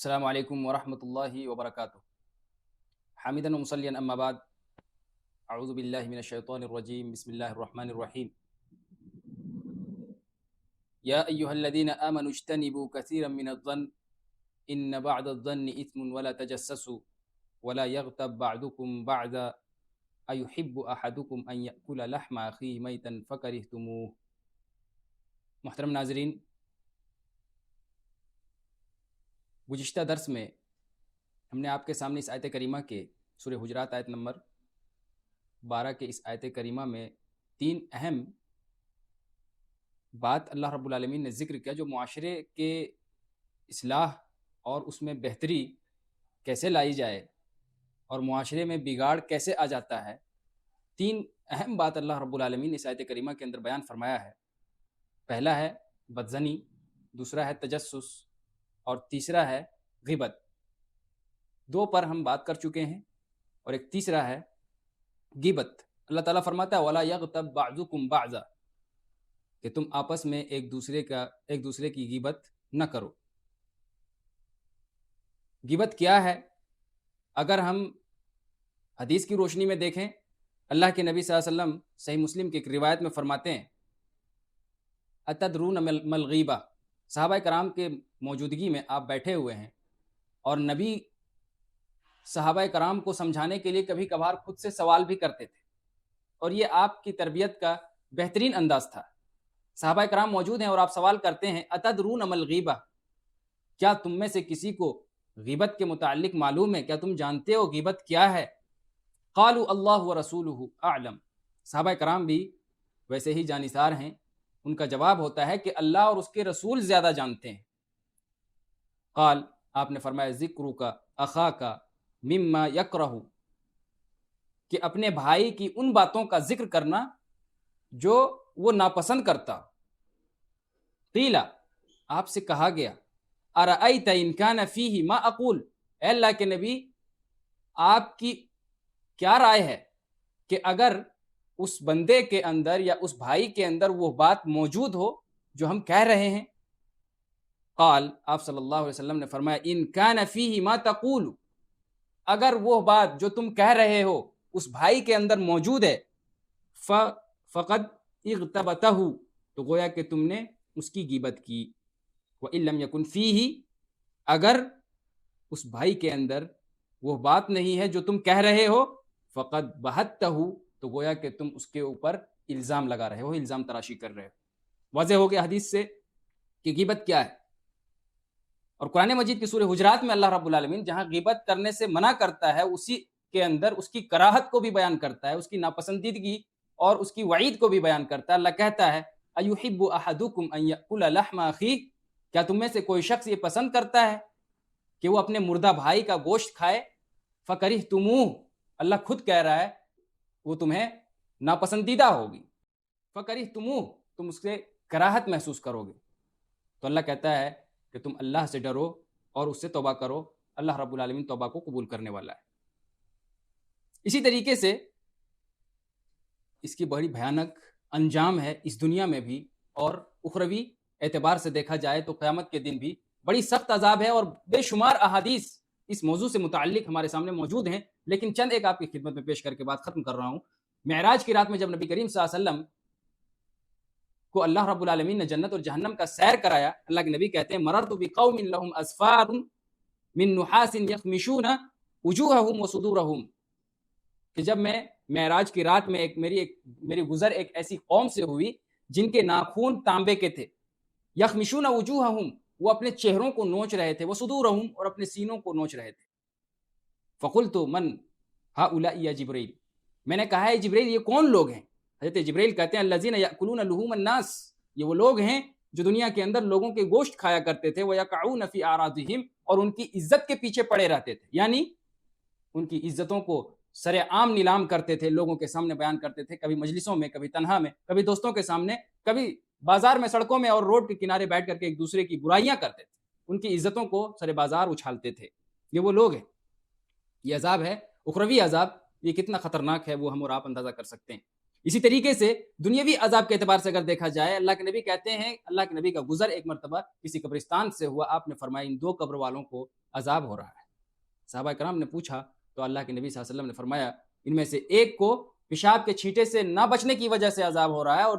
السلام علیکم ورحمۃ اللہ وبرکاتہ۔ حامدن و مصلیًا اما بعد، اعوذ باللہ من الشیطان الرجیم، بسم اللہ الرحمن الرحیم۔ یا ایہا الذین آمنوا اجتنبوا کثیرا من الظن ان بعض الظن اثم ولا تجسسوا ولا یغتب بعضکم بعضا ایحب احدکم ان یأکل لحم اخیہ میتا فکرہتموہ۔ محترم ناظرین، گزشتہ درس میں ہم نے آپ کے سامنے اس آیت کریمہ کے سورہ حجرات آیت نمبر 12 کے اس آیت کریمہ میں تین اہم بات اللہ رب العالمین نے ذکر کیا جو معاشرے کے اصلاح اور اس میں بہتری کیسے لائی جائے اور معاشرے میں بگاڑ کیسے آ جاتا ہے۔ تین اہم بات اللہ رب العالمین نے اس آیت کریمہ کے اندر بیان فرمایا ہے۔ پہلا ہے بدزنی، دوسرا ہے تجسس اور تیسرا ہے غیبت۔ دو پر ہم بات کر چکے ہیں اور ایک تیسرا ہے غیبت۔ اللہ تعالیٰ فرماتا ہے وَلَا يَغْتَبْ بَعْضُكُمْ بَعْضًا، کہ تم آپس میں ایک دوسرے کی غیبت نہ کرو۔ غیبت کیا ہے؟ اگر ہم حدیث کی روشنی میں دیکھیں، اللہ کے نبی صلی اللہ علیہ وسلم صحیح مسلم کی ایک روایت میں فرماتے ہیں اَتَدْرُونَ مَا الْغِیبَةُ، صحابہ کرام کے موجودگی میں آپ بیٹھے ہوئے ہیں اور نبی صحابہ کرام کو سمجھانے کے لیے کبھی کبھار خود سے سوال بھی کرتے تھے، اور یہ آپ کی تربیت کا بہترین انداز تھا۔ صحابہ کرام موجود ہیں اور آپ سوال کرتے ہیں اَتَدْرُونَ مَا الْغِیبَةُ، کیا تم میں سے کسی کو غیبت کے متعلق معلوم ہے؟ کیا تم جانتے ہو غیبت کیا ہے؟ قالوا اللہ ورسولہ اعلم، صحابہ کرام بھی ویسے ہی جانثار ہیں، ان کا جواب ہوتا ہے کہ اللہ اور اس کے رسول زیادہ جانتے ہیں۔ قال، آپ نے فرمایا ذکرک اخاک مما یکرہ، کہ اپنے بھائی کی ان باتوں کا ذکر کرنا جو وہ ناپسند کرتا۔ قیل، آپ سے کہا گیا ارأیت ان کان فیہ ما اقول، اے اللہ کے نبی آپ کی کیا رائے ہے کہ اگر اس بندے کے اندر یا اس بھائی کے اندر وہ بات موجود ہو جو ہم کہہ رہے ہیں؟ قال، آپ صلی اللہ علیہ وسلم نے فرمایا ان کان فیہ ما تقول، اگر وہ بات جو تم کہہ رہے ہو اس بھائی کے اندر موجود ہے، فقد اغتبتہ، تو گویا کہ تم نے اس کی غیبت کی۔ وَإِن لَمْ يَكُنْ فِيهِ، اگر اس بھائی کے اندر وہ بات نہیں ہے جو تم کہہ رہے ہو، فقد بہتہ، تو گویا کہ تم اس کے اوپر الزام لگا رہے ہو، الزام تراشی کر رہے ہو۔ واضح ہو گیا حدیث سے کہ غیبت کیا ہے۔ اور قرآن مجید کی سورہ حجرات میں اللہ رب العالمین جہاں غیبت کرنے سے منع کرتا ہے، اسی کے اندر اس کی کراہت کو بھی بیان کرتا ہے، اس کی ناپسندیدگی اور اس کی وعید کو بھی بیان کرتا ہے۔ اللہ کہتا ہے ایحب احدکم ان یأکل لحم اخیہ، کیا تم میں سے کوئی شخص یہ پسند کرتا ہے کہ وہ اپنے مردہ بھائی کا گوشت کھائے؟ فکرہتموہ، اللہ خود کہہ رہا ہے وہ تمہیں ناپسندیدہ ہوگی۔ فکرہتموہ، تم اس سے کراہت محسوس کرو گے۔ تو اللہ کہتا ہے کہ تم اللہ سے ڈرو اور اس سے توبہ کرو، اللہ رب العالمین توبہ کو قبول کرنے والا ہے۔ اسی طریقے سے اس کی بڑی بھیانک انجام ہے اس دنیا میں بھی، اور اخروی اعتبار سے دیکھا جائے تو قیامت کے دن بھی بڑی سخت عذاب ہے، اور بے شمار احادیث اس موضوع سے متعلق ہمارے سامنے موجود ہیں، لیکن چند ایک آپ کی خدمت میں پیش کر کے بات ختم کر رہا ہوں۔ معراج کی رات میں جب نبی کریم صلی اللہ علیہ وسلم کو اللہ رب العالمین نے جنت اور جہنم کا سیر کرایا، اللہ کے نبی کہتے ہیں مررت بقوم لهم اسفار من نحاس یخمشون وجوہہم وصدورہم، کہ جب میں معراج کی رات میں میری گزر ایک ایسی قوم سے ہوئی جن کے ناخون تانبے کے تھے، یخمشون وجوہہم، وہ اپنے چہروں کو نوچ رہے تھے، وصدورہم، اور اپنے سینوں کو نوچ رہے تھے۔ فقلت من ہؤلاء یا جبریل، میں نے کہا ہے جبریل یہ کون لوگ ہیں؟ حضرت جبریل کہتے ہیں الذین یأکلون لحوم الناس، یہ وہ لوگ ہیں جو دنیا کے اندر لوگوں کے گوشت کھایا کرتے تھے، ویقعون فی اعراضہم، اور ان کی عزت کے پیچھے پڑے رہتے تھے، یعنی ان کی عزتوں کو سر عام نیلام کرتے تھے، لوگوں کے سامنے بیان کرتے تھے، کبھی مجلسوں میں، کبھی تنہا میں، کبھی دوستوں کے سامنے، کبھی بازار میں، سڑکوں میں اور روڈ کے کنارے بیٹھ کر کے ایک دوسرے کی برائیاں کرتے تھے، ان کی عزتوں کو سر بازار اچھالتے تھے۔ یہ وہ لوگ ہیں۔ یہ عذاب ہے، اخروی عذاب، یہ کتنا خطرناک ہے وہ ہم اور آپ اندازہ کر سکتے ہیں۔ اسی طریقے سے دنیاوی عذاب کے اعتبار سے اگر دیکھا جائے، اللہ کے نبی کہتے ہیں، اللہ کے نبی کا گزر ایک مرتبہ کسی قبرستان سے ہوا، آپ نے فرمایا ان دو قبر والوں کو عذاب ہو رہا ہے۔ صحابہ کرام نے پوچھا تو اللہ کے نبی صلی اللہ علیہ وسلم نے فرمایا ان میں سے ایک کو پیشاب کے چھینٹے سے نہ بچنے کی وجہ سے عذاب ہو رہا ہے، اور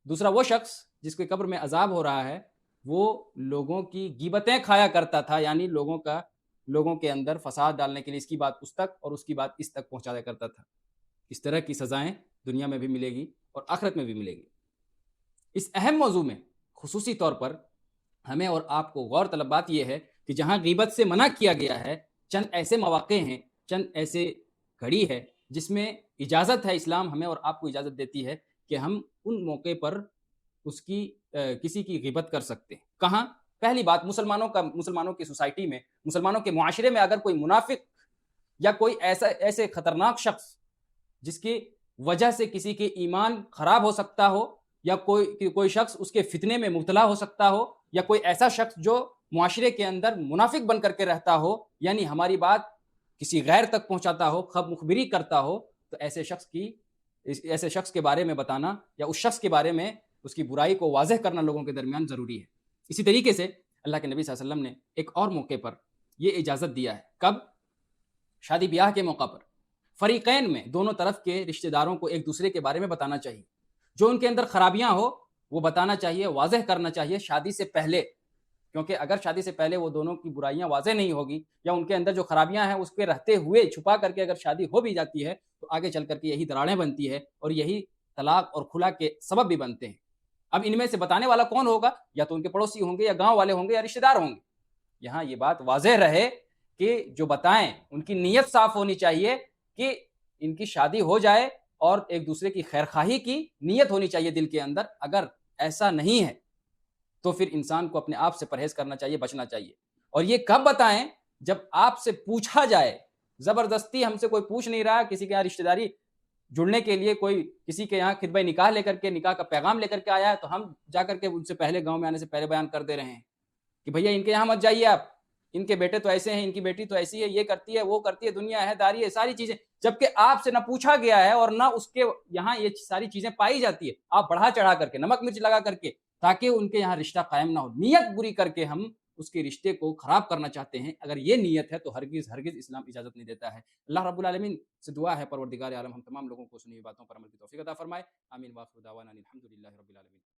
دوسرا وہ شخص جس کے قبر میں عذاب ہو رہا ہے وہ لوگوں کی غیبتیں کھایا کرتا تھا، یعنی لوگوں کے اندر فساد ڈالنے کے لیے اس کی بات اس تک اور اس کی بات اس تک پہنچایا کرتا تھا۔ اس طرح کی سزائیں دنیا میں بھی ملے گی اور آخرت میں بھی ملے گی۔ اس اہم موضوع میں خصوصی طور پر ہمیں اور آپ کو غور طلب بات یہ ہے کہ جہاں غیبت سے منع کیا گیا ہے، چند ایسے مواقع ہیں، چند ایسے گھڑی ہے جس میں اجازت ہے، اسلام ہمیں اور آپ کو اجازت دیتی ہے کہ ہم ان موقع پر کسی کی غیبت کر سکتے ہیں۔ کہاں؟ پہلی بات، مسلمانوں کی سوسائٹی میں، مسلمانوں کے معاشرے میں اگر کوئی منافق یا کوئی ایسے خطرناک شخص جس کی وجہ سے کسی کے ایمان خراب ہو سکتا ہو، یا کوئی شخص اس کے فتنے میں مبتلا ہو سکتا ہو، یا کوئی ایسا شخص جو معاشرے کے اندر منافق بن کر کے رہتا ہو، یعنی ہماری بات کسی غیر تک پہنچاتا ہو، خب مخبری کرتا ہو، تو ایسے شخص کے بارے میں بتانا یا اس شخص کے بارے میں اس کی برائی کو واضح کرنا لوگوں کے درمیان ضروری ہے۔ اسی طریقے سے اللہ کے نبی صلی اللہ علیہ وسلم نے ایک اور موقع پر یہ اجازت دیا ہے۔ کب؟ شادی بیاہ کے موقع پر فریقین میں دونوں طرف کے رشتہ داروں کو ایک دوسرے کے بارے میں بتانا چاہیے، جو ان کے اندر خرابیاں ہو وہ بتانا چاہیے، واضح کرنا چاہیے شادی سے پہلے، کیونکہ اگر شادی سے پہلے وہ دونوں کی برائیاں واضح نہیں ہوگی یا ان کے اندر جو خرابیاں ہیں اس کے رہتے ہوئے چھپا کر کے اگر شادی ہو بھی جاتی ہے تو آگے چل کر کے یہی دراڑیں بنتی ہے اور یہی طلاق اور خلا کے سبب بھی بنتے ہیں۔ اب ان میں سے بتانے والا کون ہوگا؟ یا تو ان کے پڑوسی ہوں گے، یا گاؤں والے ہوں گے، یا رشتہ دار ہوں گے۔ یہاں یہ بات واضح رہے کہ جو بتائیں ان کی نیت صاف ہونی چاہیے کہ ان کی شادی ہو جائے اور ایک دوسرے کی خیرخواہی کی نیت ہونی چاہیے دل کے اندر۔ اگر ایسا نہیں ہے تو پھر انسان کو اپنے آپ سے پرہیز کرنا چاہیے، بچنا چاہیے۔ اور یہ کب بتائیں؟ جب آپ سے پوچھا جائے۔ زبردستی ہم سے کوئی پوچھ نہیں رہا، کسی کے یہاں رشتہ داری جڑنے کے لیے کوئی کسی کے یہاں خطبہ نکاح لے کر کے، نکاح کا پیغام لے کر کے آیا ہے تو ہم جا کر کے ان سے پہلے، گاؤں میں آنے سے پہلے بیان کر دے رہے ہیں کہ بھیا ان کے یہاں مت جائیے آپ، ان کے بیٹے تو ایسے ہیں، ان کی بیٹی تو ایسی ہے، یہ کرتی ہے، وہ کرتی ہے، دنیا ہے، داری ہے، ساری چیزیں، جبکہ آپ سے نہ پوچھا گیا ہے اور نہ اس کے یہاں یہ ساری چیزیں پائی جاتی ہے۔ آپ بڑھا چڑھا کر کے، نمک مرچ لگا کر کے، تاکہ ان کے یہاں رشتہ قائم نہ ہو، نیت بری کر کے ہم اس کے رشتے کو خراب کرنا چاہتے ہیں۔ اگر یہ نیت ہے تو ہرگز اسلام اجازت نہیں دیتا ہے۔ اللہ رب العالمین سے دعا ہے پروردگار عالم ہم تمام لوگوں کو سنی ہوئی باتوں پر عمل کی توفیق عطا فرمائے۔ آمین۔ واخر دعوانا الحمدللہ رب العالمین۔